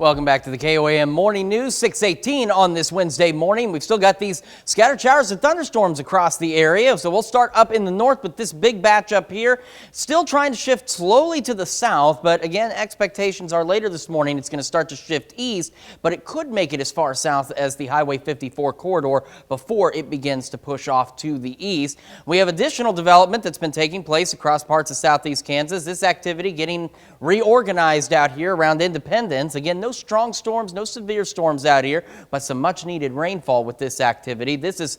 Welcome back to the KOAM Morning News, 6:18 on this Wednesday morning. We've still got these scattered showers and thunderstorms across the area, so we'll start up in the north with this big batch up here. Still trying to shift slowly to the south, but again, expectations are later this morning it's going to start to shift east, but it could make it as far south as the Highway 54 corridor before it begins to push off to the east. We have additional development that's been taking place across parts of southeast Kansas. This activity getting reorganized out here around Independence. Again, no strong storms, no severe storms out here, but some much needed rainfall with this activity. This is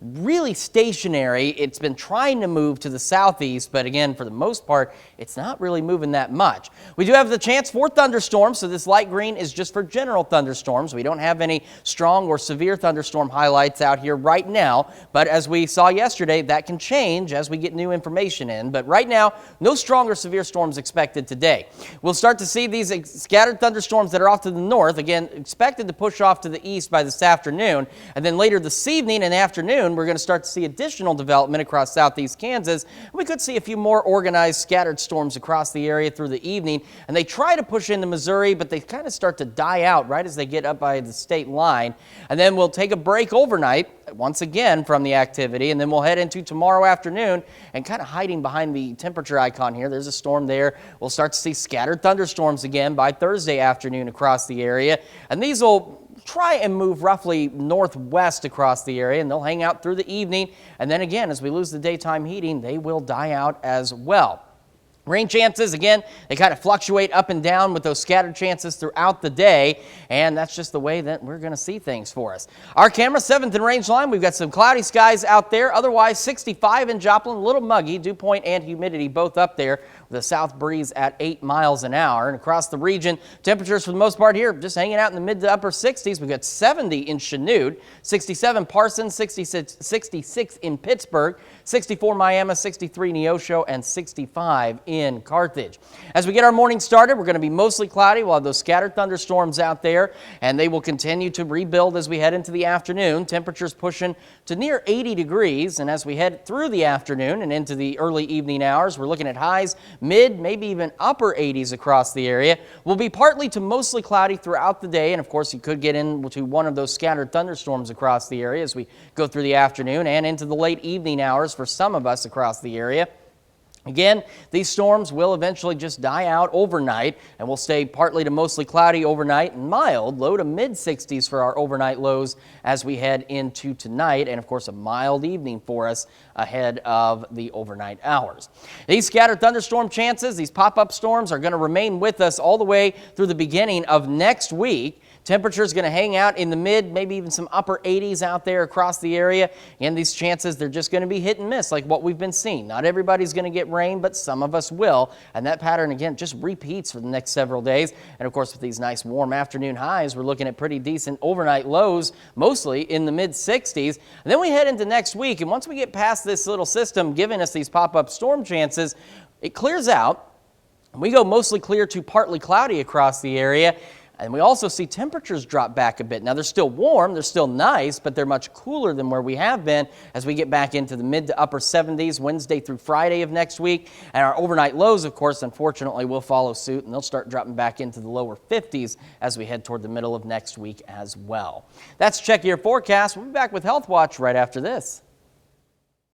really stationary. It's been trying to move to the southeast, but again, for the most part, it's not really moving that much. We do have the chance for thunderstorms, so this light green is just for general thunderstorms. We don't have any strong or severe thunderstorm highlights out here right now, but as we saw yesterday, that can change as we get new information in. But right now, no strong or severe storms expected today. We'll start to see these scattered thunderstorms that are off to the north, again, expected to push off to the east by this afternoon, and then later this evening and afternoon, we're going to start to see additional development across southeast Kansas. We could see a few more organized scattered storms across the area through the evening, and they try to push into Missouri, but they kind of start to die out right as they get up by the state line. And then we'll take a break overnight once again from the activity, and then we'll head into tomorrow afternoon, and kind of hiding behind the temperature icon here, there's a storm there. We'll start to see scattered thunderstorms again by Thursday afternoon across the area, and these will try and move roughly northwest across the area, and they'll hang out through the evening. And then again, as we lose the daytime heating, they will die out as well. Rain chances, again, they kind of fluctuate up and down with those scattered chances throughout the day, and that's just the way that we're going to see things for us. Our camera, 7th and range line, we've got some cloudy skies out there. Otherwise, 65 in Joplin, a little muggy, dew point and humidity both up there, with a south breeze at 8 miles an hour. And across the region, temperatures for the most part here just hanging out in the mid to upper 60s. We've got 70 in Chanute, 67 Parsons, 66 in Pittsburgh, 64 Miami, 63 Neosho, and 65 in Carthage. As we get our morning started, we're going to be mostly cloudy. We'll have those scattered thunderstorms out there, and they will continue to rebuild as we head into the afternoon. Temperatures pushing to near 80 degrees, and as we head through the afternoon and into the early evening hours, we're looking at highs mid, maybe even upper 80s across the area. Will be partly to mostly cloudy throughout the day, and of course you could get into one of those scattered thunderstorms across the area as we go through the afternoon and into the late evening hours for some of us across the area. Again, these storms will eventually just die out overnight, and will stay partly to mostly cloudy overnight and mild, low to mid 60s for our overnight lows as we head into tonight, and of course a mild evening for us ahead of the overnight hours. These scattered thunderstorm chances, these pop-up storms, are going to remain with us all the way through the beginning of next week. Temperatures going to hang out in the mid, maybe even some upper 80s out there across the area. And these chances, they're just going to be hit and miss like what we've been seeing. Not everybody's going to get rain, but some of us will. And that pattern, again, just repeats for the next several days. And of course, with these nice warm afternoon highs, we're looking at pretty decent overnight lows, mostly in the mid 60s. And then we head into next week. And once we get past this little system giving us these pop-up storm chances, it clears out. We go mostly clear to partly cloudy across the area. And we also see temperatures drop back a bit. Now, they're still warm, they're still nice, but they're much cooler than where we have been as we get back into the mid to upper 70s Wednesday through Friday of next week. And our overnight lows, of course, unfortunately, will follow suit, and they'll start dropping back into the lower 50s as we head toward the middle of next week as well. That's Check Your Forecast. We'll be back with Health Watch right after this.